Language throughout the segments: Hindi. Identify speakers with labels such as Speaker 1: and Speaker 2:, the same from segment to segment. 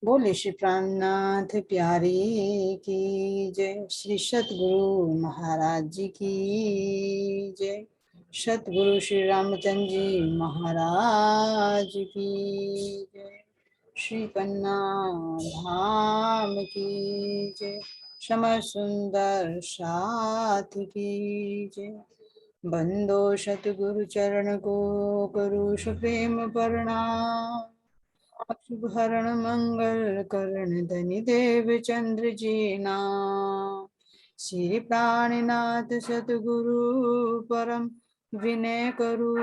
Speaker 1: बोले श्री प्राणनाथ प्यारे की जय। श्री सतगुरु महाराज जी की जय। सतगुरु श्री रामचंद्र जी महाराज की जय। श्री पन्ना धाम की जय। समर सुंदर साथ की जय। बंदो सतगुरु चरण को करू प्रेम प्रणाम। शुभ हरण मंगल करण धनि देव चंद्र जी नाम। श्री प्राणनाथ सतगुरु परम विनय करू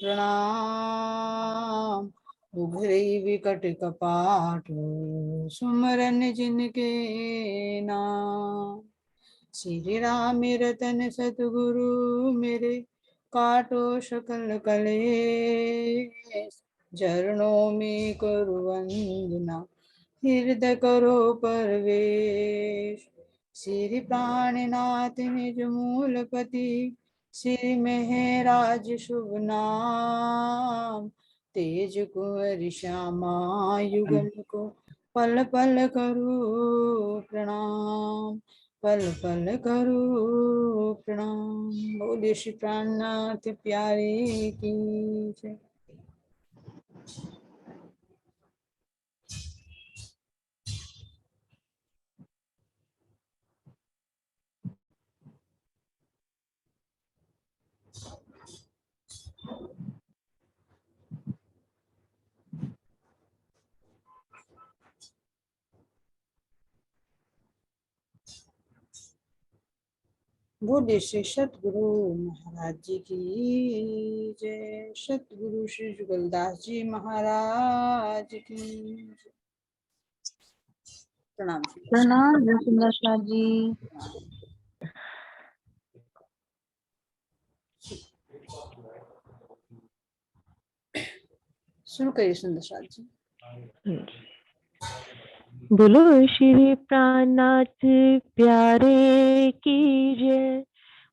Speaker 1: प्रणाम। उघरे विकट कपाट सुमरन जिनके नाम। श्री राम रतन सतगुरु मेरे काटो सकल कलेश। चरणों में करो वंदना हृदय करो परवेश। श्री प्राणनाथ निज मूलपति श्री महराज शुभ नाम। तेज कुंवर श्यामा युगल को पल पल करो प्रणाम। पल पल करो प्रणाम। बोले श्री प्राणनाथ प्यारे की जय। बोले श्री सतगुरु महाराज जी की जय। सतगुरु श्री जुगलदास जी महाराज की जय। प्रणाम।
Speaker 2: प्रणाम सुंदर जी।
Speaker 1: शुरू करिए सुंदर जी।
Speaker 3: बोलो श्री प्राणनाथ प्यारे की जय।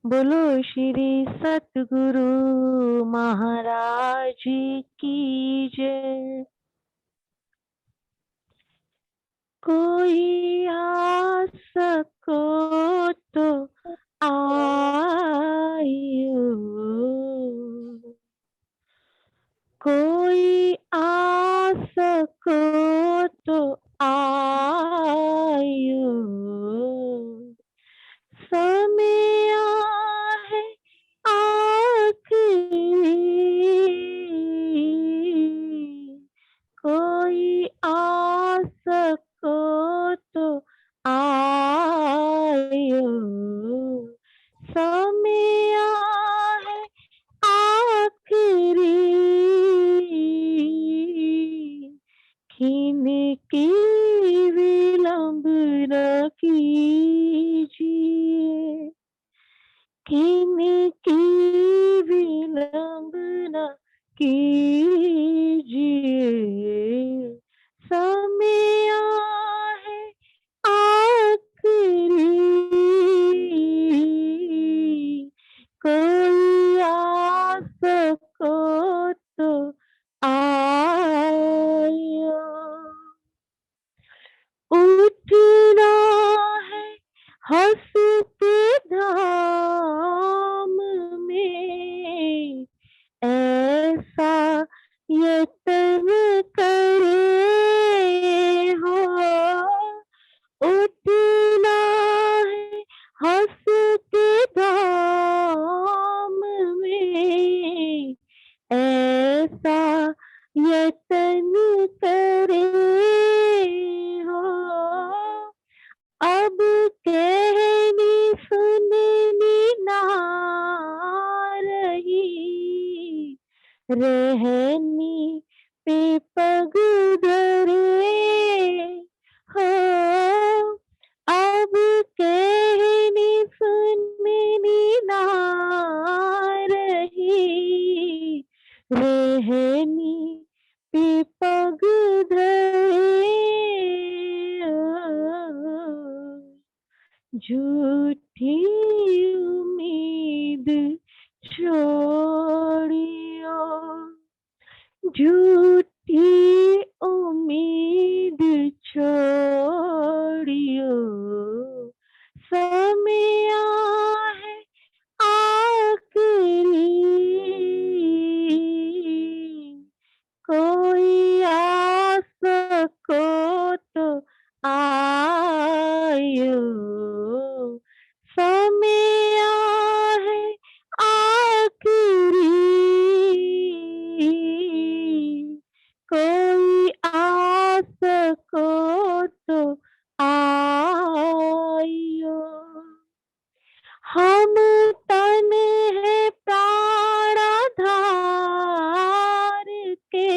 Speaker 3: बोलो श्री सतगुरु महाराज की जय। कोई आ सको तो आइयो, कोई आ सको तो आइयो। समय है आखिरी, कोई आ सको तो आइयो। समय है आखिरी, खिन की विलंब न कीजिए, खिन की विलंब न कीजिए। समय है आखिरी, कोई आ सको तो आयो। उठना है हंसते धाम में, ऐसा यत्न करे हो। उठना है हंसते धाम में, ऐसा यत्न करे हो। अब कहनी सुननी ना रही, रहनी पे पग धरे हो। अब कहनी सुननी ना रही, रहनी पे पग धरे हो। झूठी उम्मीद छोड़ियो, झूठी उम्मीद छोड़ियो, समय है आखिरी, कोई आ सको तो आयो, समय है आखिरी, कोई आ सको तो आयो। हम तन है प्राणधार के,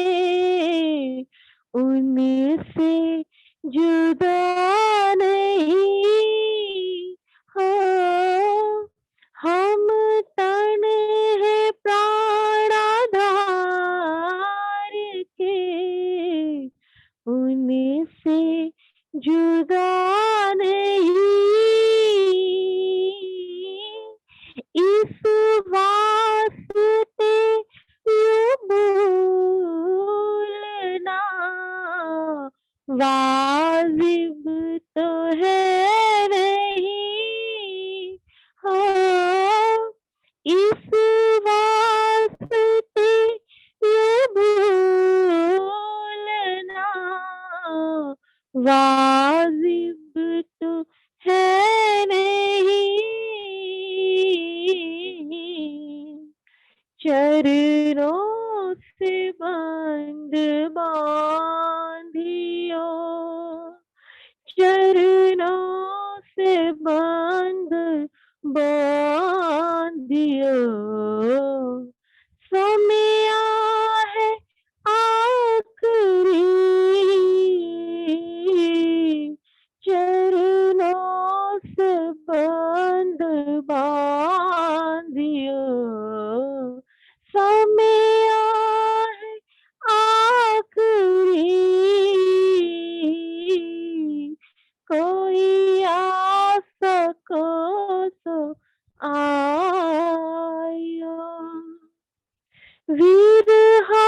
Speaker 3: उनसे जुदा नहीं हो। हम तन है प्राणधार के, उनसे जुदा नहीं, इस वास्ते यूं भूलना वाजिब तो है नहीं हो। इस वास्ते यूं भूलना वाजिब तो है नहीं, चरणों से बंद बांधियो, चरणों से बंद बांधियो, समय है आखिरी, चरणों से बंद बांधियो, समय है आखिरी, कोई आ सको तो आयो। वीरहा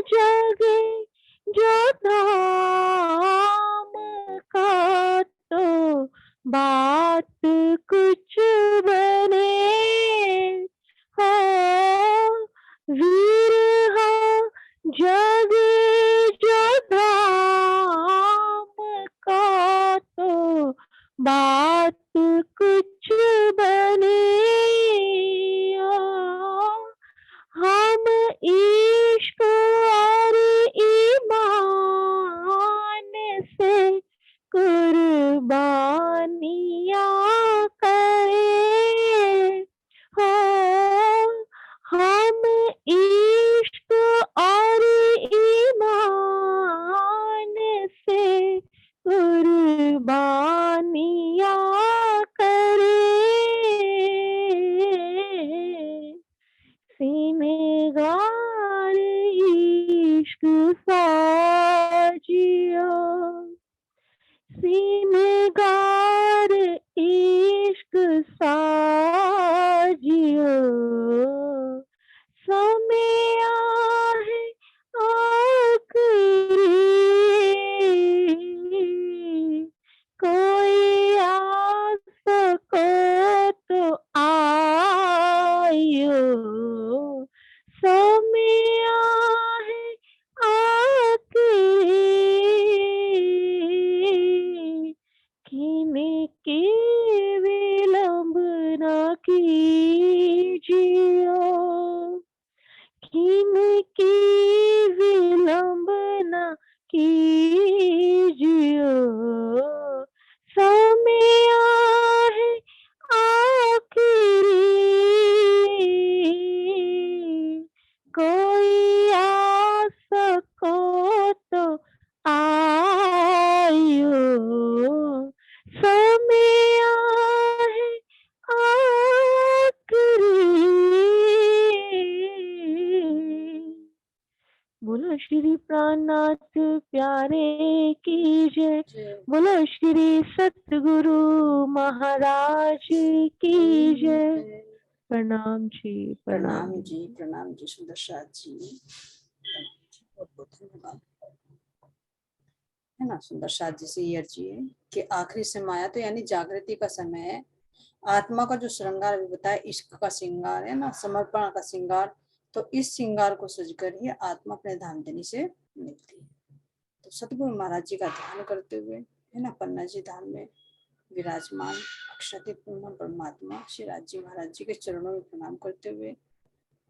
Speaker 3: जगे जो धाम का, तो बात कुछ बने हो। वीरहा जगे जो धाम का, तो बात कुछ बने हो। हम इश्क और ईमान से कुर्बानियाँ करें हो। हम इश्क और ईमान से कुर्बानियाँ करें, सिनगार इश्क साजियो, सिनगार इश्क साजियो, समय है आखिरी, कोई आ सको तो आयो, समय है आखिरी, किनके विलंब न कीजियो, किनकी विलंब न कीजियो, समय है आखिरी, कोई आ सको तो आयो, समय है आखिरी। बोलो श्री प्राणनाथ प्यारे की जय, बोलो श्री सतगुरु महाराज की जय। प्रणाम जी,
Speaker 1: प्रणाम जी सुंदर साथ जी, बहुत बहुत धन्यवाद। है ना। सुंदर साज जी से ये अर्जी है कि आखिरी समय आया, तो यानी जागृति का समय है। आत्मा का जो श्रृंगार भी बताया, इश्क का श्रृंगार है ना, समर्पण का श्रृंगार, तो इस श्रृंगार को सजकर ही आत्मा अपने धामधनी से मिलती है। तो सतगुरु महाराज जी का ध्यान करते हुए, है ना, पन्ना जी धाम में विराजमान अक्षय पूर्ण परमात्मा श्री राज जी महाराज जी के चरणों में प्रणाम करते हुए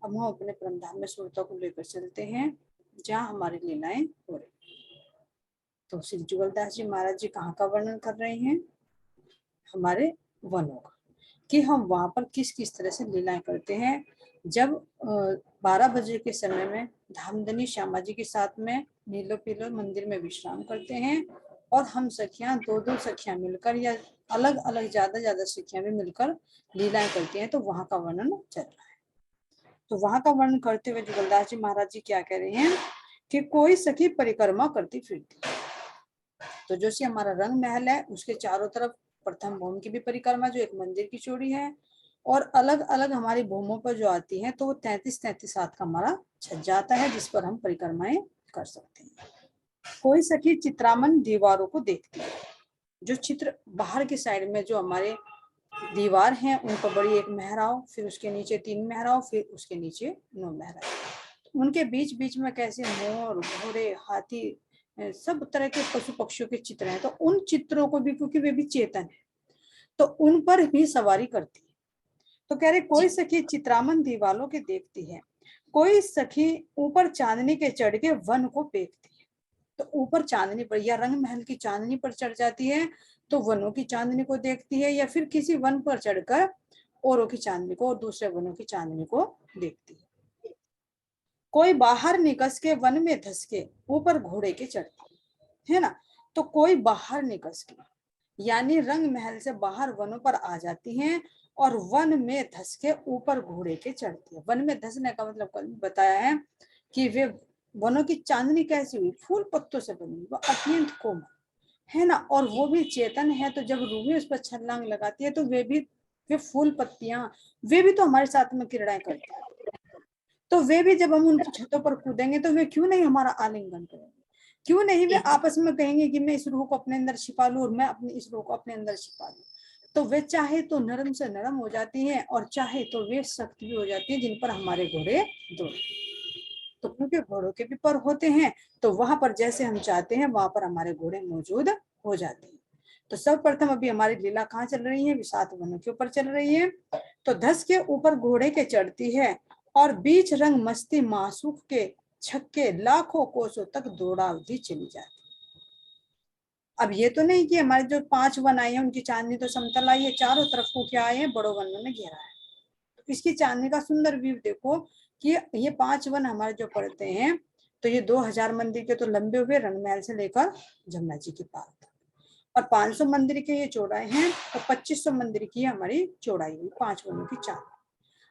Speaker 1: अब हम अपने परम धाम में सुरता को लेकर चलते हैं, जहाँ हमारी लीलाएं हो रही। तो श्री जुगलदास जी महाराज जी कहाँ का वर्णन कर रहे हैं? हमारे वनों का, कि हम वहां पर किस किस तरह से लीलाएं करते हैं। जब 12 बजे के समय में धामधनी श्यामा जी के साथ में नीलो पीलो मंदिर में विश्राम करते हैं, और हम सखियां दो दो सखियां मिलकर या अलग अलग ज्यादा सखियां भी मिलकर लीलाएं करती हैं, तो वहां का वर्णन चल रहा है। तो वहां का वर्णन करते हुए जुगलदास जी महाराज जी क्या कह रहे हैं कि कोई सखी परिक्रमा करती फिरती। तो जो सी हमारा रंग महल है, उसके चारों तरफ प्रथम भूमि की भी परिक्रमा, जो एक मंदिर की चौड़ी है, और अलग अलग हमारी भूमों पर जो आती है, तो वो 33 हाथ का हमारा छज्जा आता है, जिस पर हम परिक्रमाएं कर सकते हैं। कोई सखी चित्रामन दीवारों को देखती है। जो चित्र बाहर की साइड में जो हमारे दीवार हैं, उन पर बड़ी एक मेहराव, फिर उसके नीचे 3 मेहराव, फिर उसके नीचे 9 मेहराव। उनके बीच बीच में कैसे मोर, घोड़े, हाथी, सब तरह के पशु पक्षियों के चित्र हैं। तो उन चित्रों को भी, क्योंकि वे भी चेतन है, तो उन पर भी सवारी करती है। तो कह रहे कोई सखी चित्रामन दीवालों के देखती है, कोई सखी ऊपर चांदनी के चढ़ के वन को देखती है। तो ऊपर चांदनी पर या रंग महल की चांदनी पर चढ़ जाती है, तो वनों की चांदनी को देखती है, या फिर किसी वन पर चढ़कर औरों की चांदनी को और दूसरे वनों की चांदनी को देखती है। कोई बाहर निकस के वन में धस के ऊपर घोड़े के चढ़ती है ना। तो कोई बाहर निकस के यानी रंग महल से बाहर वनों पर आ जाती हैं, और वन में धस के ऊपर घोड़े के चढ़ती है। वन में धसने का मतलब कल बताया है कि वे वनों की चांदनी कैसी हुई, फूल पत्तों से बनी, वो अत्यंत कोमल है ना, और वो भी चेतन है। तो जब रूही उस पर छलांग लगाती है, तो वे फूल पत्तियां, वे भी तो हमारे साथ में क्रीड़ाएं करती है। तो वे भी जब हम उनकी छतों पर कूदेंगे, तो वे क्यों नहीं हमारा आलिंगन करेंगे, क्यों नहीं वे आपस में कहेंगे कि मैं इस रूह को अपने अंदर छिपा लूं और मैं अपनी इस रूह को अपने अंदर छिपा लूं। तो वे चाहे तो नरम से नरम हो जाती हैं, और चाहे तो वे सख्त भी हो जाती हैं, जिन पर हमारे घोड़े दौड़े। तो क्योंकि घोड़ों के भी पर होते हैं, तो वहां पर जैसे हम चाहते हैं वहां पर हमारे घोड़े मौजूद हो जाते हैं। तो सर्वप्रथम अभी हमारी लीला कहाँ चल रही है? 7 वनों के ऊपर चल रही है। तो धस के ऊपर घोड़े के चढ़ती है, और बीच रंग मस्ती मासूक के छक्के लाखों कोसों तक दौड़ावती चली जाती। अब ये तो नहीं कि हमारे जो 5 वन आए हैं उनकी चांदनी तो समतल आई है, चारों तरफ को क्या आए हैं? बड़ों वनों ने घेरा है। तो इसकी चांदनी का सुंदर व्यू देखो कि ये 5 वन हमारे जो पड़ते हैं, तो ये 2000 मंदिर के तो लंबे हुए रंग महल से लेकर जमुना जी के पार तक, और 500 मंदिर के ये चौड़ाई हैं, और 2500 मंदिर की हमारी चौड़ाई हुई 5 वनों की चांदनी।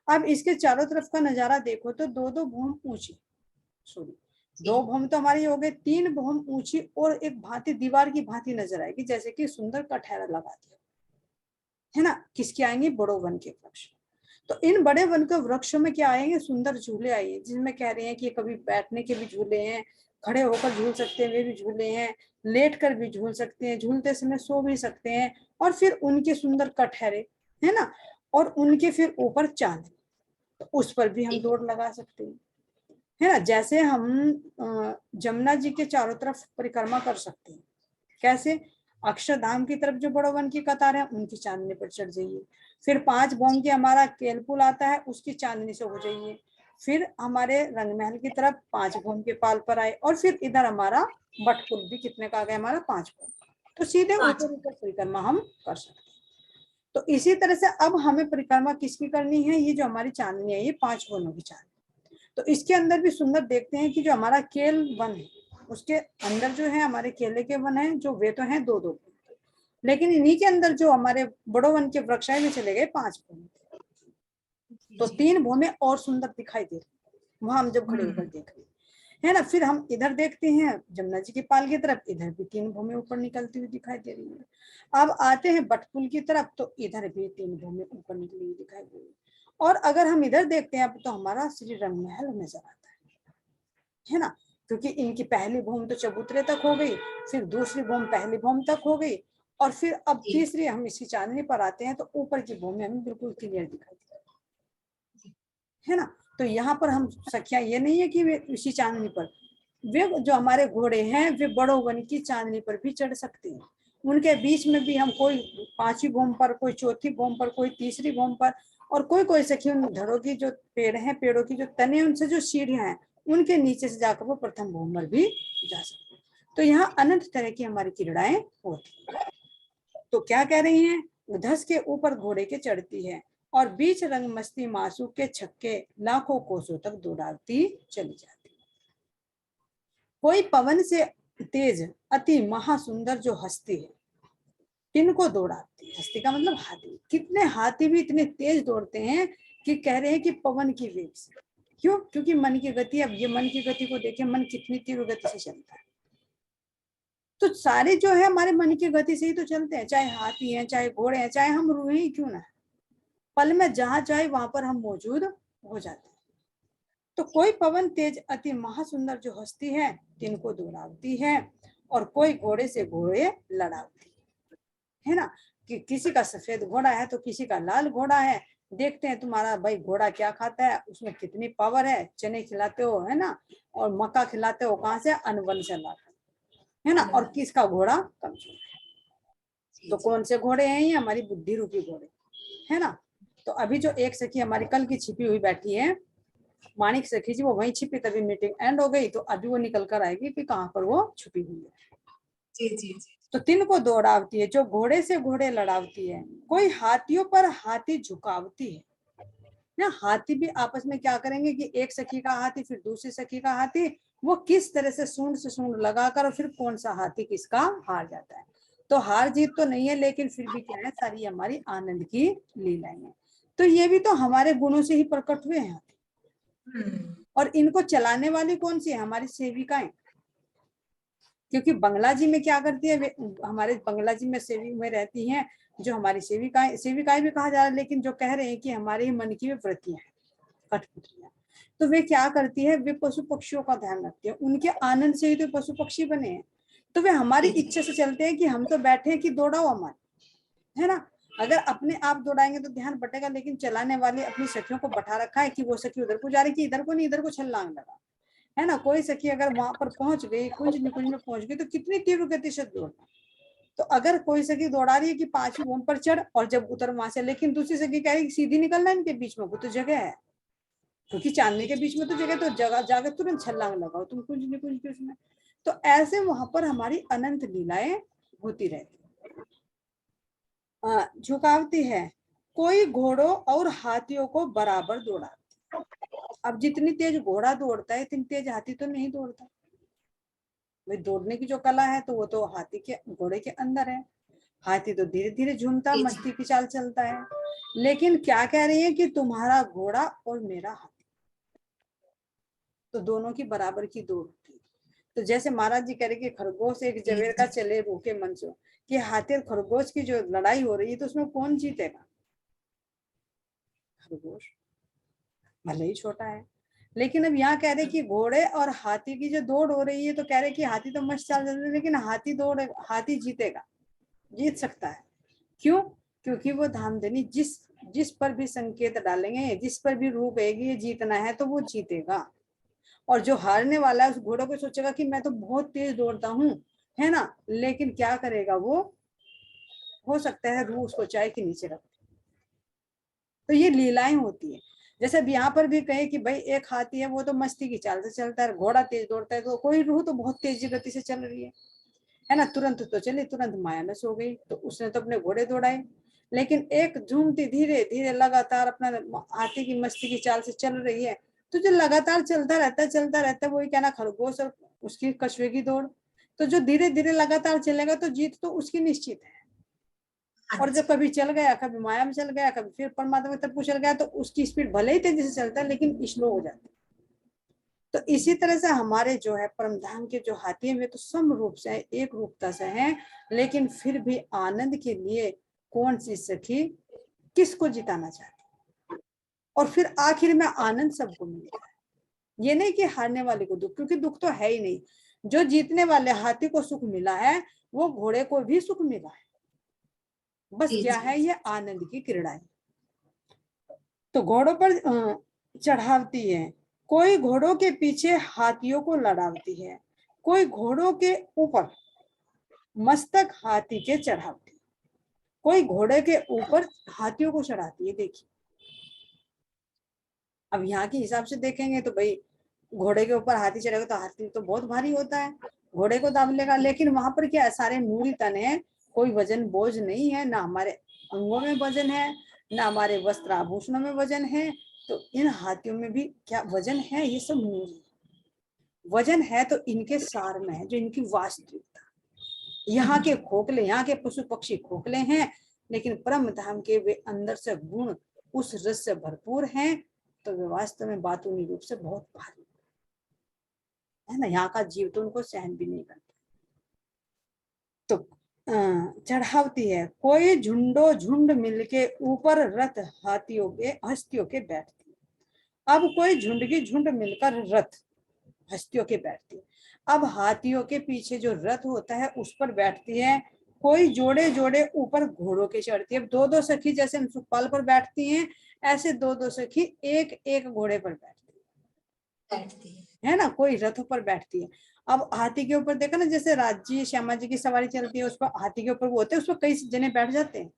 Speaker 1: अब इसके चारों तरफ का नजारा देखो तो 2-2 भूम ऊंची, सॉरी 2 भूम तो हमारी हो गई, 3 भूम ऊंची, और एक भांति दीवार की भांति नजर आएगी, जैसे कि सुंदर कठहरा लगा दिया है ना। किसके आएंगे? बड़ों वन के वृक्ष। तो इन बड़े वन के वृक्षों में क्या आएंगे? सुंदर झूले आएंगे, जिनमें कह रहे हैं कि कभी बैठने के भी झूले हैं, खड़े होकर झूल सकते हैं वे भी झूले हैं, लेट कर भी झूल सकते हैं, झूलते समय सो भी सकते हैं, और फिर उनके सुंदर कटहरे है ना, और उनके फिर ऊपर चांद, तो उस पर भी हम दौड़ लगा सकते हैं है ना। जैसे हम जमुना जी के चारों तरफ परिक्रमा कर सकते हैं। कैसे? अक्षरधाम की तरफ जो बड़ों वन की कतार है, उनकी चांदनी पर चढ़ जाइए, फिर 5 भौम की हमारा केलपुल आता है, उसकी चांदनी से हो जाइए, फिर हमारे रंगमहल की तरफ 5 भौम के पाल पर आए, और फिर इधर हमारा बटपुल भी कितने का आ गया? हमारा 5 भौम। तो सीधे ऊपर ऊपर परिक्रमा हम कर सकते हैं। तो इसी तरह से अब हमें परिक्रमा किसकी करनी है? ये जो हमारी चांदनी है, ये 5 वनों की चांदनी। तो इसके अंदर भी सुंदर देखते हैं कि जो हमारा केल वन है, उसके अंदर जो है हमारे केले के वन है, जो वे तो हैं 2-2, लेकिन इन्हीं के अंदर जो हमारे बड़ों वन के वृक्ष में चले गए 5 भूमि, तो 3 भूमि और सुंदर दिखाई दे रही वहां हम जब खड़े होकर देख रहे है ना। फिर हम इधर देखते हैं जमुना जी के पाल की तरफ, इधर भी 3 भूमि ऊपर निकलती हुई दिखाई दे रही है। अब आते हैं बटपुल की तरफ, तो इधर भी 3 भूमि ऊपर निकली हुई दिखाई दे रही है। और अगर हम इधर देखते हैं तो हमारा श्री रंग महल नजर आता है ना। क्योंकि इनकी पहली भूमि तो चबूतरे तक हो गई, फिर दूसरी भूमि पहली भूमि तक हो गई, और फिर अब
Speaker 4: जी।
Speaker 1: तीसरी हम इसी चांदनी पर आते हैं तो ऊपर की भूमि हमें बिल्कुल क्लियर दिखाई देती है ना। तो यहाँ पर हम सखियां, ये नहीं है कि वे इसी चांदनी पर, वे जो हमारे घोड़े हैं वे बड़ों वन की चांदनी पर भी चढ़ सकते हैं। उनके बीच में भी हम कोई पांचवी भूमि पर, कोई चौथी भूमि पर, कोई तीसरी भूमि पर, और कोई सखी उन धड़ों की जो पेड़ हैं, पेड़ों की जो तने, उनसे जो सीढ़ियां हैं उनके नीचे से जाकर वो प्रथम भूमि पर भी जा सकते हैं। तो यहाँ अनंत तरह की हमारी क्रीड़ाएं होती है। तो क्या कह रही हैं, धस के ऊपर घोड़े के चढ़ती है और बीच रंग मस्ती मासूक के छक्के लाखों कोसों तक दौड़ाती चली जाती है। कोई पवन से तेज अति महासुंदर जो हस्ती है, किनको दौड़ाती है, हस्ती का मतलब हाथी, कितने हाथी भी इतने तेज दौड़ते हैं कि कह रहे हैं कि पवन की वेग से। क्यों? क्योंकि मन की गति, अब ये मन की गति को देखें, मन कितनी तीव्र गति से चलता है। तो सारे जो है हमारे मन की गति से ही तो चलते हैं, चाहे हाथी हैं, चाहे घोड़े हैं, चाहे हम रूहे ही क्यों ना, पल में जहां चाहे वहां पर हम मौजूद हो जाते हैं। तो कोई पवन तेज अति महासुंदर जो हस्ती है, तिनको दौड़ाती है, और कोई घोड़े से घोड़े लड़ाती है ना। कि किसी का सफेद घोड़ा है तो किसी का लाल घोड़ा है, देखते हैं तुम्हारा भाई घोड़ा क्या खाता है, उसमें कितनी पावर है, चने खिलाते हो है ना, और मक्का खिलाते हो कहाँ से, अनवन से लाते है ना, और किसका घोड़ा कमजोर है। तो कौन से घोड़े हैं, ये हमारी बुद्धि रूपी घोड़े है ना। तो अभी जो एक सखी हमारी कल की छिपी हुई बैठी है, माणिक सखी जी, वो वहीं छिपी, तभी मीटिंग एंड हो गई, तो अभी वो निकल कर आएगी कि कहाँ पर वो छुपी हुई है।
Speaker 4: जी जी जी।
Speaker 1: तो तिनको दौड़ावती है, जो घोड़े से घोड़े लड़ावती है, कोई हाथियों पर हाथी झुकावती है ना। हाथी भी आपस में क्या करेंगे कि एक सखी का हाथी फिर दूसरी सखी का हाथी, वो किस तरह से सूंड से सूंड लगाकर, और फिर कौन सा हाथी किसका हार जाता है। तो हार जीत तो नहीं है, लेकिन फिर भी क्या है, सारी हमारी आनंद की लीलाएं हैं। तो ये भी तो हमारे गुणों से ही प्रकट हुए हैं। और इनको चलाने वाली कौन सी है, हमारी सेविकाएं। क्योंकि बंगला जी में क्या करती है, हमारे बंगला जी में सेविक में रहती हैं जो हमारी सेविकाएं, सेविकाएं भी कहा जा रहा है, लेकिन जो कह रहे हैं कि हमारे ही मन की वे वृत्तियां हैं, कठपुतलियां। तो वे क्या करती है, वे पशु पक्षियों का ध्यान रखती है, उनके आनंद से ही तो पशु पक्षी बने हैं। तो वे हमारी इच्छा से चलते हैं कि हम तो बैठे हैं कि दौड़ाओ हमारे, है ना। अगर अपने आप दौड़ाएंगे तो ध्यान बटेगा, लेकिन चलाने वाले अपनी सखियों को बैठा रखा है कि वो सखी उधर को जा रही, कि इधर को नहीं, इधर को छलांग लगा, है ना। कोई सखी अगर वहां पर पहुंच गई, कुंज निकुंज में पहुंच गई, तो कितनी तीव्र गति से दौड़ना। तो अगर कोई सखी दौड़ा रही है कि पांचवी भूमि पर चढ़, और जब उतर वहां से, लेकिन दूसरी सखी कह रही सीधी निकलना इनके बीच में, वो तो जगह है, क्योंकि चांदनी के बीच में तो जगह, तो जगह जाकर तुरंत छलांग लगाओ तुम कुंज निकुंज के उसमें। तो ऐसे वहां पर हमारी अनंत लीलाएं होती रहती। झुकावती है, कोई घोड़ों और हाथियों को बराबर दौड़ाती। अब जितनी तेज घोड़ा दौड़ता है, इतनी तेज हाथी तो नहीं दौड़ता। भाई दौड़ने की जो कला है तो वो तो हाथी के, घोड़े के अंदर है। हाथी तो धीरे धीरे झूमता, मस्ती की चाल चलता है। लेकिन क्या कह रही है कि तुम्हारा घोड़ा और मेरा हाथी, तो दोनों की बराबर की दौड़ थी। तो जैसे महाराज जी कह रहे कि खरगोश एक जवेर का चले रूखे मन से, कि हाथी और खरगोश की जो लड़ाई हो रही है, तो उसमें कौन जीतेगा, खरगोश, भले ही छोटा है। लेकिन अब यहाँ कह रहे कि घोड़े और हाथी की जो दौड़ हो रही है, तो कह रहे कि हाथी तो मस्त चाल चल रही है, लेकिन हाथी जीतेगा, जीत सकता है। क्यों? क्योंकि वो धामधनी जिस पर भी संकेत डालेंगे, जिस पर भी रूप आएगी, ये जीतना है तो वो जीतेगा। और जो हारने वाला है, उस घोड़े को सोचेगा कि मैं तो बहुत तेज दौड़ता हूँ, है ना, लेकिन क्या करेगा वो, हो सकता है रूह उसको चाय के नीचे रख। तो ये लीलाएं होती है। जैसे अब यहाँ पर भी कहे कि भाई एक हाथी है, वो तो मस्ती की चाल से चलता है, घोड़ा तेज दौड़ता है, तो कोई रूह तो बहुत तेजी गति से चल रही है ना, तुरंत तो चली, तुरंत माया में सो गई, तो उसने तो अपने घोड़े दौड़ाए। लेकिन एक झूमती धीरे धीरे लगातार अपना हाथी की मस्ती की चाल से चल रही है, तो जो लगातार चलता रहता है, वही क्या ना, खरगोश और उसकी कछुए की दौड़। तो जो धीरे धीरे लगातार चलेगा तो जीत तो उसकी निश्चित है। और जब कभी चल गया, कभी माया में चल गया, कभी फिर परमात्मा की तरफ चल गया, तो उसकी स्पीड भले ही तेजी से चलता है, लेकिन स्लो हो जाती है। तो इसी तरह से हमारे जो है परम धाम के जो हाथी हैं, वे तो सम रूप से एक रूपता से हैं, लेकिन फिर भी आनंद के लिए कौन सी सखी किसको जिताना चाहती, और फिर आखिर में आनंद सबको मिलता है। ये नहीं कि हारने वाले को दुख, क्योंकि दुख तो है ही नहीं। जो जीतने वाले हाथी को सुख मिला है वो घोड़े को भी सुख मिला है, बस क्या है ये आनंद की क्रीड़ा है। तो घोड़ों पर चढ़ावती है, कोई घोड़ों के पीछे हाथियों को लड़ावती है, कोई घोड़ों के ऊपर मस्तक हाथी के चढ़ावती है, कोई घोड़े के ऊपर हाथियों को चढ़ाती है। देखिए अब यहाँ के हिसाब से देखेंगे तो भाई घोड़े के ऊपर हाथी चढ़ेगा तो हाथी तो बहुत भारी होता है, घोड़े को दाब लेगा। लेकिन वहां पर क्या है, सारे नूरी तन है, कोई वजन बोझ नहीं है, ना हमारे अंगों में वजन है, ना हमारे वस्त्र आभूषणों में वजन है। तो इन हाथियों में भी क्या वजन है, ये सब नूरी वजन है। तो इनके सार में है जो इनकी वास्तविकता। यहाँ के खोखले, यहाँ के पशु पक्षी खोखले हैं, लेकिन परम धाम के वे अंदर से गुण उस रस से भरपूर हैं, तो वे वास्तव में बातूनी रूप से बहुत भारी है ना। यहाँ का जीव तो उनको सहन भी नहीं करता। तो चढ़ावती है, कोई झुंडो झुंड मिलके ऊपर रथ हाथियों के हस्तियों के बैठती है। अब कोई झुंड की झुंड मिलकर रथ हस्तियों के बैठती है। अब हाथियों के पीछे जो रथ होता है उस पर बैठती है, कोई जोड़े जोड़े ऊपर घोड़ों के चढ़ती है। अब दो दो सखी जैसे हम सुखपाल पर बैठती हैं, ऐसे दो दो सखी एक एक घोड़े पर बैठती है ना, कोई रथों पर बैठती है। अब हाथी के ऊपर देखा ना, जैसे राजी श्यामा जी की सवारी चलती है, उस पर हाथी के ऊपर वो होते हैं, उस पर कई जने बैठ जाते हैं,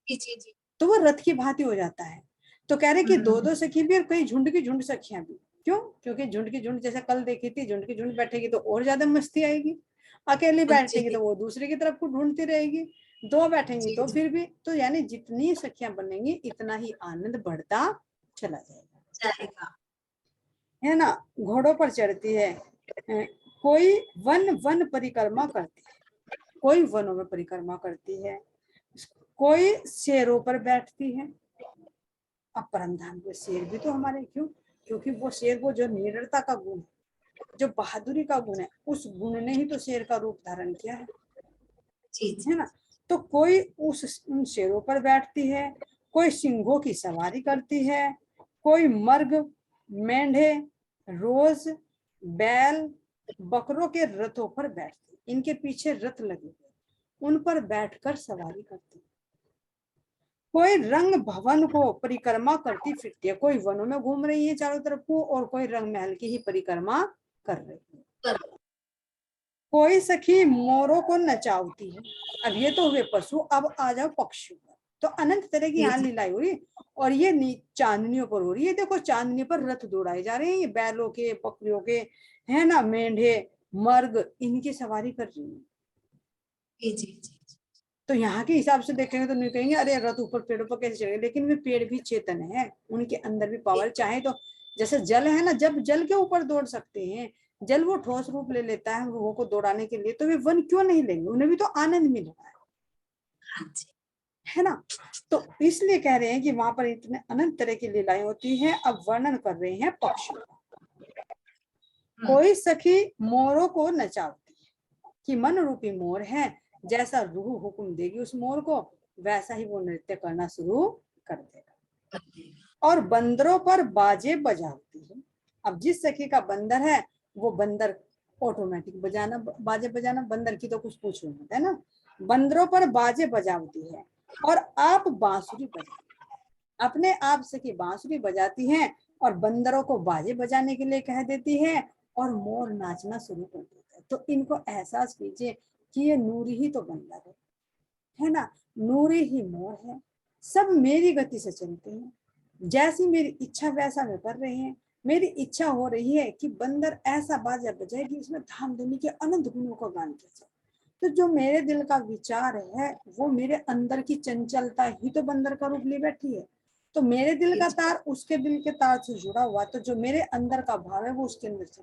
Speaker 2: जी
Speaker 1: तो वो रथ की भांति हो जाता है। तो कह रहे कि दो दो सखी भी और कई झुंड की झुंड सखियां भी। क्यों? क्योंकि झुंड की झुंड जैसे कल देखी थी, झुंड की झुंड बैठेगी तो और ज्यादा मस्ती आएगी, अकेली बैठेगी तो वो दूसरे की तरफ को ढूंढती रहेगी, दो बैठेंगी तो फिर भी। तो यानी जितनी सखियां बनेंगी इतना ही आनंद बढ़ता चला जाएगा, है ना। घोड़ों पर चढ़ती है, कोई वन वन परिक्रमा करती है, कोई वनों में परिक्रमा करती है, कोई शेरों पर बैठती है। अब परम धाम के शेर भी तो हमारे, क्यों? क्योंकि वो शेर, वो जो निडरता का गुण, जो बहादुरी का गुण है, उस गुण ने ही तो शेर का रूप धारण किया है ना। तो कोई उन शेरों पर बैठती है, कोई सिंहों की सवारी करती है, कोई मर्ग, मेंढे, रोज, बैल, बकरों के रथों पर बैठती, इनके पीछे रथ लगे हुए, उन पर बैठकर सवारी करती। कोई रंग भवन को परिक्रमा करती फिरती है, कोई वनों में घूम रही है चारों तरफ को, और कोई रंग महल की ही परिक्रमा कर रही है। कोई सखी मोरों को नचावती है। अब ये तो हुए पशु, अब आ जाओ पक्षियों पर। तो अनंत तरह की यहाँ लीलाई हो रही, और ये चांदनियों पर हो रही है। देखो चांदनी पर रथ दौड़ाए जा रहे हैं, ये बैलों के, बकरियों के, है ना, मेंढे, मर्ग, इनकी सवारी कर रही है। तो यहाँ के हिसाब से देखेंगे तो नहीं कहेंगे अरे रथ ऊपर पेड़ों पर कैसे चढ़ेंगे, लेकिन वे पेड़ भी चेतन है, उनके अंदर भी पावर। चाहे तो जैसे जल है ना, जब जल के ऊपर दौड़ सकते हैं, जल वो ठोस रूप ले लेता है रूहों को दौड़ाने के लिए, तो वे वन क्यों नहीं लेंगे, उन्हें भी तो आनंद मिल रहा है ना। तो इसलिए कह रहे हैं कि वहां पर इतने अनंत तरह की लीलाएं होती हैं। अब वर्णन कर रहे हैं पक्षियों का। कोई सखी मोरों को नचावती है, कि मन रूपी मोर है, जैसा रूह हुक्म देगी उस मोर को, वैसा ही वो नृत्य करना शुरू कर देगा। और बंदरों पर बाजे बजाती है। अब जिस सखी का बंदर है, वो बंदर ऑटोमेटिक बजाना, बाजे बजाना, बंदर की तो कुछ पूछो मत, है ना। बंदरों पर बाजे बजाती है, और आप बांसुरी बजाती, अपने आप सखी बांसुरी बजाती हैं, और बंदरों को बाजे बजाने के लिए कह देती है, और मोर नाचना शुरू कर देता है। तो इनको एहसास कीजिए कि ये नूरी ही तो बंदर है ना, नूरी ही मोर है। सब मेरी गति से चलते हैं, जैसी मेरी इच्छा वैसा मैं कर रहे हैं। मेरी इच्छा हो रही है कि बंदर ऐसा बाजा बजाए कि इसमें धाम धनी के अनंत गुणों का गान किया जाए। तो जो मेरे दिल का विचार है, वो मेरे अंदर की चंचलता ही तो बंदर का रूप ले बैठी है। तो मेरे दिल का तार उसके दिल के तार से जुड़ा हुआ, तो जो मेरे अंदर का भाव है वो उसके अंदर से,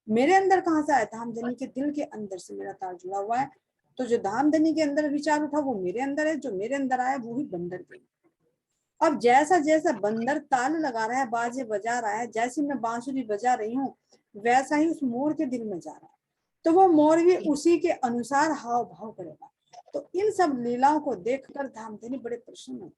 Speaker 1: मेरे अंदर कहाँ से आया, धामधनी के दिल के अंदर से मेरा तार जुड़ा हुआ है। तो जो धामधनी के अंदर विचार उठा वो मेरे अंदर है, जो मेरे अंदर आया वो ही बंदर के। अब जैसा जैसा बंदर ताल लगा रहा है, बाजे बजा रहा है, जैसी मैं बांसुरी बजा रही हूँ, वैसा ही उस मोर के दिल में जा रहा है। तो वो मोर भी उसी के अनुसार हाव भाव करेगा। तो इन सब लीलाओं को देखकर धामधनी बड़े प्रसन्न होते।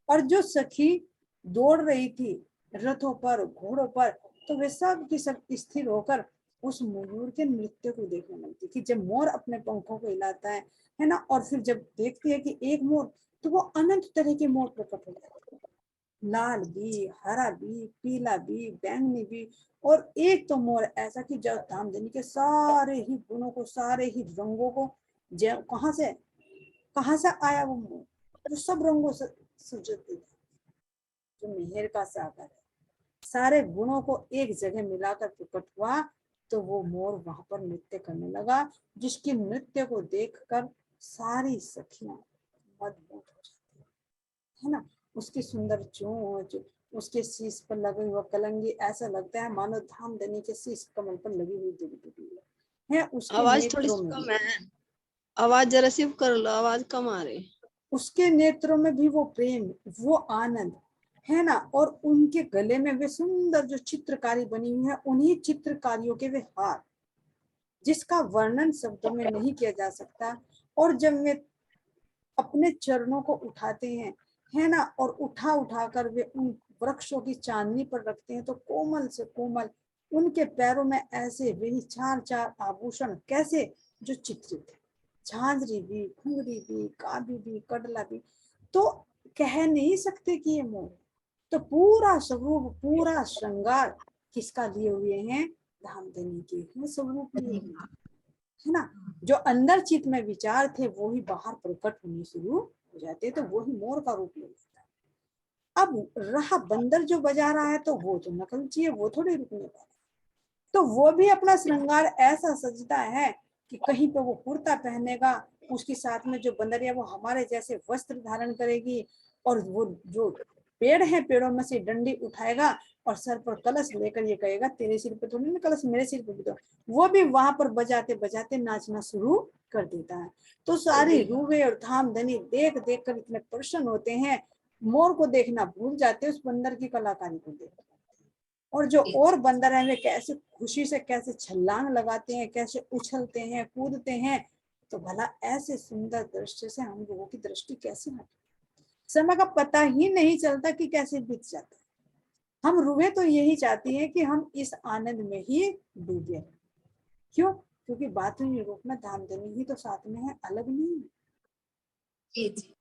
Speaker 1: और जो सखी दौड़ रही थी रथों पर, घोड़ों पर, तो वे सब की सब स्थिर होकर उस मयूर के नृत्य को देखने लगती। कि जब मोर अपने पंखों को हिलाता है ना, और फिर जब देखती है कि एक मोर, तो वो अनंत तरह के मोर प्रकट हो जाते हैं। लाल भी, हरा भी, पीला भी, बैंगनी भी, और एक तो मोर ऐसा कि जो धामधनी के सारे ही गुणों को, सारे ही रंगों को, कहाँ से आया वो मोर जो सब रंगों से सुजती है, जो मेहर का सागर है, सारे गुणों को एक जगह मिलाकर प्रकट हुआ, तो वो मोर वहां पर नृत्य करने लगा, जिसके नृत्य को देखकर सारी सखियां मदमोह हो जाती है ना। उसकी सुंदर चोंच, उसके शीश पर लगे हुआ कलंगी, ऐसा लगता है मानो धामधनी के शीश कमल पर लगी हुई दुर्बी है। उसके
Speaker 4: आवाज थोड़ी
Speaker 1: नेत्रों
Speaker 4: सी
Speaker 1: में
Speaker 4: कम है, आवाज जरा सिर्फ कर लो, आवाज कम आ रही।
Speaker 1: उसके नेत्रों में भी वो प्रेम, वो आनंद है ना। और उनके गले में वे सुंदर जो चित्रकारी बनी हुई है, उन्हीं चित्रकारियों के वे हार, जिसका वर्णन शब्दों में नहीं किया जा सकता। और जब वे अपने चरणों को उठाते हैं, है ना, और उठा उठा कर वे उन वृक्षों की चांदनी पर रखते हैं, तो कोमल से कोमल उनके पैरों में ऐसे वही चार चार आभूषण कैसे जो चित्रित है, झांझरी भी, घुंघरी भी, काबी भी, कड़ला भी, तो कह नहीं सकते कि ये मोर। तो पूरा स्वरूप, पूरा श्रृंगार किसका लिए हुए हैं? धामधनी के हैं स्वरूप लिए हुए, है ना। जो अंदर चित्त में विचार थे वो ही बाहर प्रकट होने शुरू हो जाते, तो वो ही मोर का रूप ले लेता है। अब रहा बंदर जो बजा रहा है, तो वो तो नकलची है, वो थोड़ी रुकने वाला। तो वो भी अपना श्रृंगार ऐसा सजता है कि कहीं पे वो कुर्ता पहनेगा, उसके साथ में जो बंदरिया वो हमारे जैसे वस्त्र धारण करेगी, और वो जो पेड़ है, पेड़ों में से डंडी उठाएगा और सर पर कलश लेकर ये कहेगा तेरे सिर पे तो नहीं कलश, मेरे सिर पे भी तो। वो भी वहां पर बजाते बजाते नाचना शुरू कर देता है। तो सारी रूहे और धामधनी देख देख कर इतने प्रसन्न होते हैं, मोर को देखना भूल जाते उस बंदर की कलाकारी को देख। और जो और बंदर है वे कैसे खुशी से कैसे छलांग लगाते हैं, कैसे उछलते हैं, कूदते हैं। तो भला ऐसे सुंदर दृश्य से हम लोगों की दृष्टि कैसे हटे? समय का पता ही नहीं चलता कि कैसे बीत जाता है। हम रूहे तो यही चाहती है कि हम इस आनंद में ही डूबे रहें। क्यों? क्योंकि बातुनी रूप में धामधनी ही तो साथ में है, अलग नहीं है,
Speaker 2: जी जी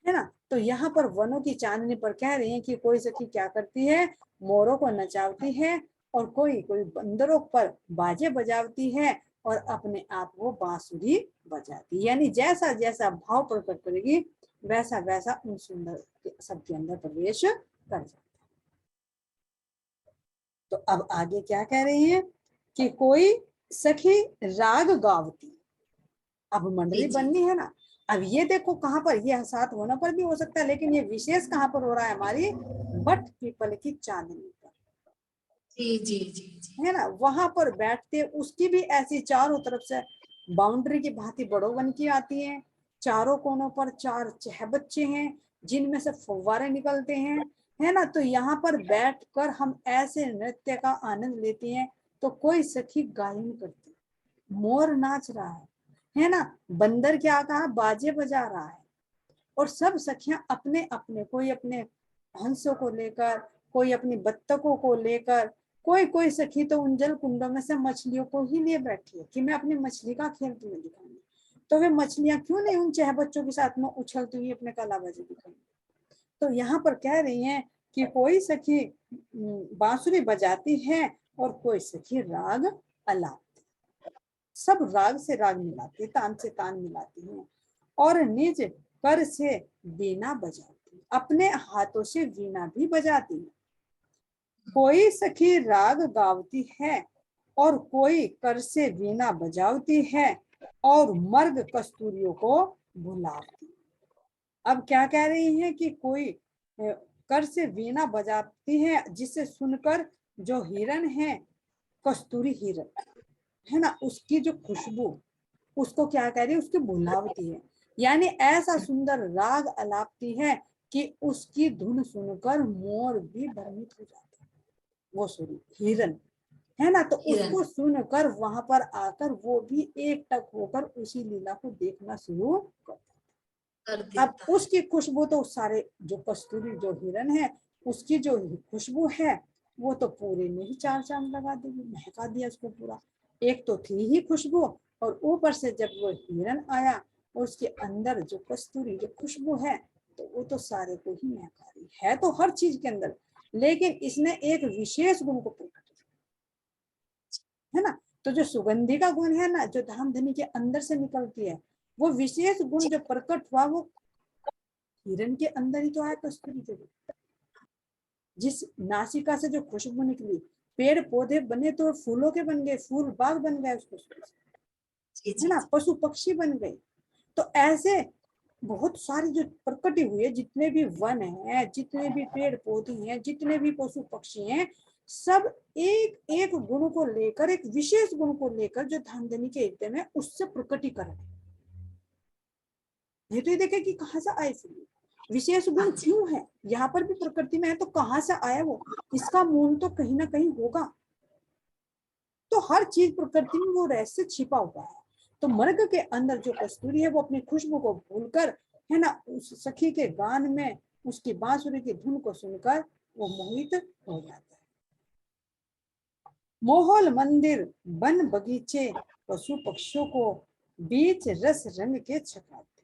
Speaker 1: है ना। तो यहाँ पर वनों की चांदनी पर कह रही है कि कोई सखी क्या करती है, मोरों को नचावती है, और कोई कोई बंदरों पर बाजे बजावती है, और अपने आप को बांसुरी बजाती, यानी जैसा जैसा भाव प्रकट करेगी वैसा वैसा उन सुंदर सबके अंदर प्रवेश कर जाता है। तो अब आगे क्या कह रही है कि कोई सखी राग गावती। अब मंडली बननी है ना। अब ये देखो कहाँ पर, ये साथ होना पर भी हो सकता है, लेकिन ये विशेष कहाँ पर हो रहा है? हमारी बट पीपल की चांदनी पर,
Speaker 2: जी जी जी जी
Speaker 1: है ना। वहां पर बैठते, उसकी भी ऐसी चारों तरफ से बाउंड्री की भांति बड़ो बन की आती है। चारों कोनों पर चार चहबच्चे हैं जिनमें से फव्वारे निकलते हैं, है ना। तो यहाँ पर बैठकर हम ऐसे नृत्य का आनंद लेते हैं। तो कोई सखी गायन करती, मोर नाच रहा है ना। बंदर क्या कहा, बाजे बजा रहा है। और सब सखियां अपने अपने, कोई अपने हंसों को लेकर, कोई अपनी बत्तखों को लेकर, कोई कोई सखी तो उन जल कुंडों में से मछलियों को ही लिए बैठी है कि मैं अपनी मछली का खेल तुम्हें दिखाऊंगी। तो वे मछलियां क्यों नहीं उन चह बच्चों के साथ में उछलती हुई अपने कलाबाजी दिखाएंगी। तो यहाँ पर कह रही हैं कि कोई सखी बांसुरी बजाती है और कोई सखी राग अलापती, सब राग से राग मिलाती, तान से तान मिलाती हैं, और निज कर से वीणा बजाती, अपने हाथों से वीणा भी बजाती है। कोई सखी राग गावती है और कोई कर से वीणा बजावती है, और मर्ग कस्तूरियों को भुलाती। अब क्या कह रही है कि कोई कर से वीणा बजाती है, जिसे सुनकर जो हिरन है, कस्तूरी हिरन है ना, उसकी जो खुशबू, उसको क्या कह रही है, उसकी भुलावती है। यानी ऐसा सुंदर राग अलापती है कि उसकी धुन सुनकर मोर भी भ्रमित हो जाता है। वो सॉरी हिरन, है ना। तो उसको सुनकर वहां पर आकर वो भी एक टक होकर उसी लीला को देखना शुरू कर। अब उसकी खुशबू तो सारे जो कस्तूरी जो हिरन है उसकी जो खुशबू है वो तो पूरे में ही 4 चांद लगा देगी, महका दिया उसको पूरा। एक तो थी ही खुशबू, और ऊपर से जब वो हिरण आया और उसके अंदर जो कस्तूरी जो खुशबू है, तो वो तो सारे को ही महका रही है, तो हर चीज के अंदर, लेकिन इसने एक विशेष गुण को प्रकट किया, है ना। तो जो सुगंधी का गुण है ना, जो धामधनी के अंदर से निकलती है, वो विशेष गुण जो प्रकट हुआ वो हिरण के अंदर ही तो आया, कस्तूरी के। जिस नासिका से जो खुशबू निकली, पेड़ पौधे बने तो फूलों के बन गए, फूल बाग बन गए उसको, है ना, पशु पक्षी बन गए। तो ऐसे बहुत सारी जो प्रकटी हुई है, जितने भी वन हैं, जितने भी पेड़ पौधे हैं, जितने भी पशु पक्षी हैं, सब एक एक गुण को लेकर, एक विशेष गुण को लेकर जो धामधनी के हृदय में उससे प्रकटीकरण है। ये तो ये देखे कि कहाँ से आए फूल, विशेष गुण क्यों है, यहाँ पर भी प्रकृति में है, तो कहाँ से आया वो, इसका मूल तो कहीं ना कहीं होगा। तो हर चीज प्रकृति में वो रहस्य छिपा हुआ है। तो मर्ग के अंदर जो कस्तूरी है वो अपनी खुशबू को भूलकर, है ना, उस सखी के गान में उसकी बांसुरी की धुन को सुनकर वो मोहित हो जाता है। मोहल मंदिर वन बगीचे पशु पक्षियों को बीच रस रंग के छकाते।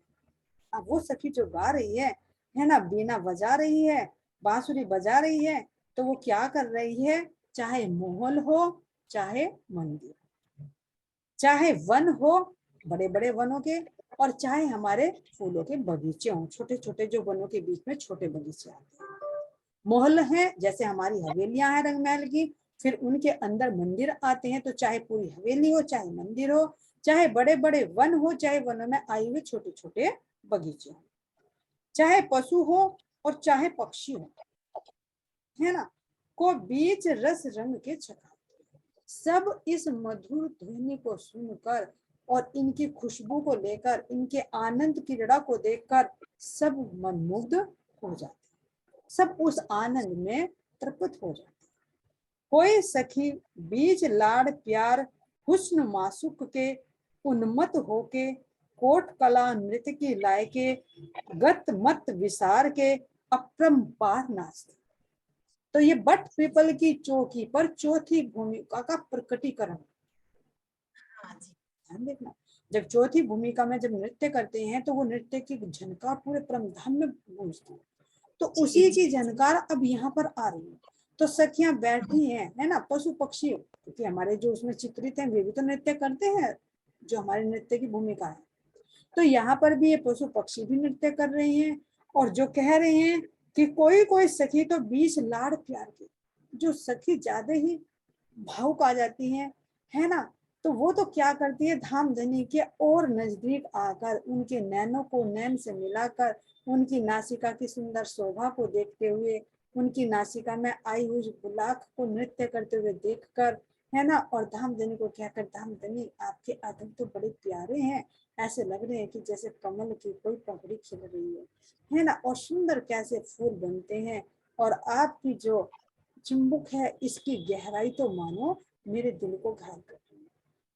Speaker 1: अब वो सखी जो गा रही है ना, बीना बजा रही है, बांसुरी बजा रही है, तो वो क्या कर रही है, चाहे मोहल हो, चाहे मंदिर, चाहे वन हो, बड़े बड़े वनों के, और चाहे हमारे फूलों के बगीचे हों, छोटे छोटे जो वनों के बीच में छोटे बगीचे आते हैं। मोहल है जैसे हमारी हवेलियां हैं रंग महल की, फिर उनके अंदर मंदिर आते हैं, तो चाहे पूरी हवेली हो, चाहे मंदिर हो, चाहे बड़े बड़े वन हो, चाहे वनों में आए हुए छोटे छोटे बगीचे हो, चाहे पशु हो और चाहे पक्षी हो, है ना, को बीच रस रंग के छका, सब इस मधुर ध्वनि को सुनकर और इनकी खुशबू को लेकर, इनके आनंद की क्रीड़ा को देखकर सब मनमुग्ध हो जाते, सब उस आनंद में तृप्त हो जाते। कोई सखी बीच लाड़ प्यार हुस्न मासूक के उन्मत्त होके, कोट कला नृत्य की लाय के गत मत विसार के अपरंपार नाचते। तो ये बट पीपल की चौकी पर चौथी भूमिका का प्रकटीकरण। ध्यान देखना, जब चौथी भूमिका में जब नृत्य करते हैं तो वो नृत्य की झनकार पूरे परमधाम में गूंजती है, तो उसी की झनकार अब यहाँ पर आ रही है। तो सखियां बैठी हैं, है ना, पशु पक्षी, क्योंकि हमारे जो उसमें चित्रित हैं वे भी तो नृत्य करते हैं, जो हमारे नृत्य की भूमिका है। तो यहाँ पर भी ये पशु पक्षी भी नृत्य कर रहे हैं, और जो कह रहे हैं कि कोई कोई सखी तो 20 लाड़ प्यार की, जो सखी ज्यादा ही भावुक आ जाती है ना, तो वो तो क्या करती है, धामधनी के और नजदीक आकर उनके नैनों को नैन से मिलाकर, उनकी नासिका की सुंदर शोभा को देखते हुए, उनकी नासिका में आई हुई गुलाख को नृत्य करते हुए देखकर, है ना, और धामधनी को कहकर, धामधनी आपके अधर तो बड़े प्यारे हैं, ऐसे लग रहे हैं कि जैसे कमल की कोई पगड़ी खिल रही है ना, और सुंदर कैसे फूल बनते हैं, और आपकी जो चुंबक है इसकी गहराई तो मानो मेरे दिल को घायल कर रही है।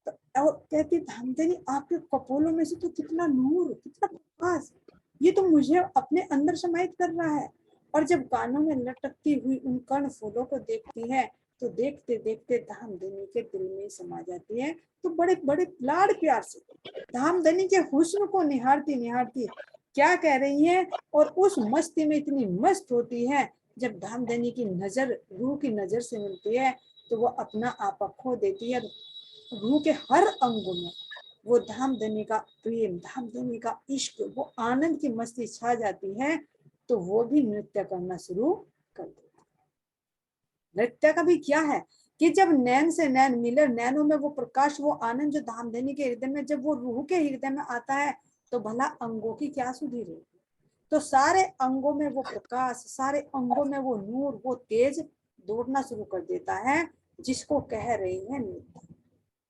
Speaker 1: तो और कहती, धामधनी आपके कपोलों में से तो कितना नूर, कितना प्रकाश, ये तो मुझे अपने अंदर समाहित कर रहा है। और जब कानों में लटकती हुई उन कर्ण फूलों को देखती है, तो देखते देखते धामधनी के दिल में समा जाती है। तो बड़े बड़े लाड़ प्यार से धामधनी के हुस्न को निहारती निहारती क्या कह रही है, और उस मस्ती में इतनी मस्त होती है, जब धामधनी की नजर रूह की नजर से मिलती है, तो वो अपना आपा खो देती है। रूह के हर अंग में वो धामधनी का प्रेम, धामधनी का इश्क, वो आनंद की मस्ती छा जाती है, तो वो भी नृत्य करना शुरू कर देती है। नृत्य का भी क्या है कि जब नैन से नैन मिले, नैनों में वो प्रकाश, वो आनंद जो धामधनी के हृदय में, जब वो रूह के हृदय में आता है, तो भला अंगों की क्या सुधि रहेगी। तो सारे अंगों में वो प्रकाश, सारे अंगों में वो नूर, वो तेज दौड़ना शुरू कर देता है, जिसको कह रही है नृत्य।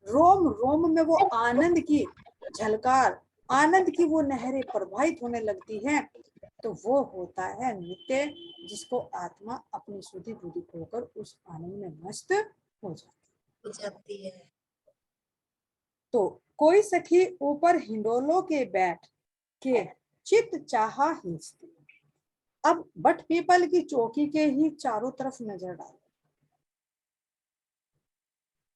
Speaker 1: रोम रोम में वो आनंद की झलकार, आनंद की वो नहरें प्रवाहित होने लगती हैं, तो वो होता है नृत्य, जिसको आत्मा अपनी सुधि बुद्धि खोकर उस आनंद में मस्त हो जाती है। तो कोई सखी ऊपर हिंडोलों के बैठ के चित चाहा हिंचती, अब बट पीपल की चौकी के ही चारों तरफ नजर डालो,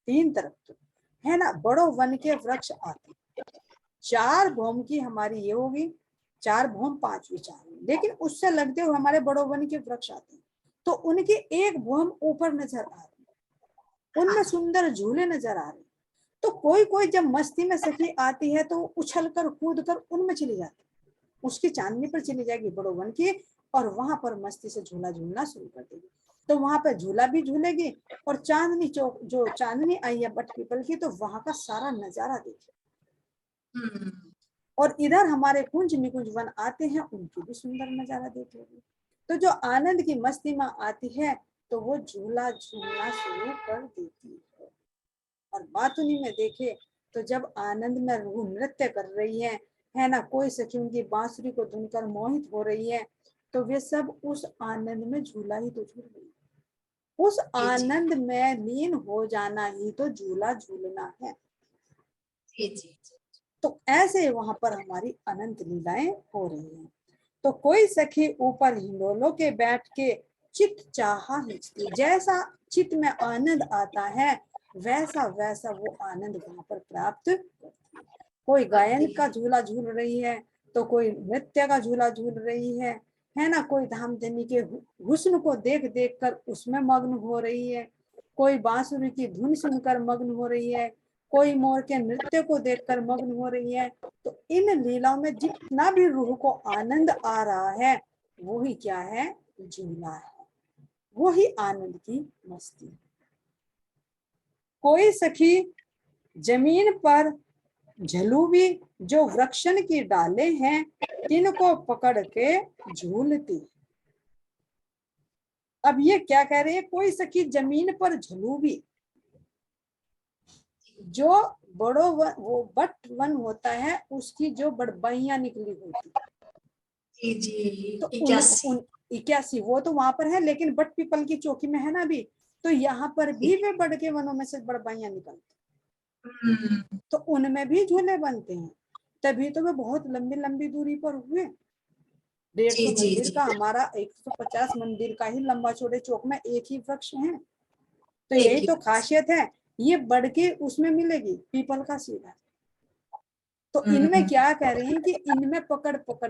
Speaker 1: तीन तरफ तो है ना, बड़ो वन के वृक्ष आते, चार भौम की हमारी ये होगी, चार भौम पांच विचार, लेकिन उससे लगते हुए हमारे बड़ो वन के वृक्ष आते हैं, तो उनके एक भौम ऊपर नजर आ रही, उनमें सुंदर झूले नजर आ रहे। तो कोई कोई जब मस्ती में सखी आती है तो उछल कर कूद कर उनमें चली जाती, उसकी चांदनी पर चली जाएगी बड़ो वन की, और वहां पर मस्ती से झूला झूलना शुरू कर देगी। तो वहां पर झूला भी झूलेगी, और चांदनी चौक जो चांदनी आई है बट पीपल की, तो वहां का सारा नजारा देखिए। और इधर हमारे कुंज निकुंज वन आते हैं, उनकी भी सुंदर नजारा देख लेगी। तो जो आनंद की मस्ती में आती है तो वो झूला झूलना शुरू कर देती है। और बातुनी में देखे तो जब आनंद में रूह नृत्य कर रही है ना, कोई सखी उनकी बांसुरी को धुनकर मोहित हो रही है, तो वे सब उस आनंद में झूला ही तो झूल रही है, उस आनंद में लीन हो जाना ही तो झूला झूलना है। तो ऐसे वहां पर हमारी अनंत लीलाएं हो रही हैं। तो कोई सखी ऊपर हिंडोलों के बैठ के चित चाहा हिचती, जैसा चित में आनंद आता है वैसा वैसा वो आनंद वहां पर प्राप्त करती है। कोई गायन का झूला झूल रही है, तो कोई नृत्य का झूला झूल रही है ना, कोई धामधनी के हुस्न को देख देख कर उसमें मग्न हो रही है, कोई बांसुरी की धुन सुनकर मग्न हो रही है, कोई मोर के नृत्य को देखकर मग्न हो रही है। तो इन लीलाओं में जितना भी रूह को आनंद आ रहा है वो ही क्या है, झूला है, वो ही आनंद की मस्ती। कोई सखी जमीन पर झलूबी जो वृक्षन की डाले हैं, तिनको पकड़ के झूलती। अब ये क्या कह रहे हैं, कोई सखी जमीन पर झलूबी, जो बड़ो वन, वो बट वन होता है उसकी जो बड़बैया निकली होती, तो 81 वो तो वहां पर है, लेकिन बट पीपल की चौकी में है ना अभी, तो यहाँ पर भी वे बड़ के वनों में से बड़बैया निकलती, तो उनमें भी झूले बनते हैं। तभी तो वे बहुत लंबी लंबी दूरी पर हुए। 150 मंदिर का हमारा 150 मंदिर का ही लंबा चौड़े चौक में एक ही वृक्ष है। तो यही तो खासियत है, ये बढ़ के उसमें मिलेगी पीपल का सीधा। तो इनमें क्या कह रहे हैं कि इनमें पकड़ पकड़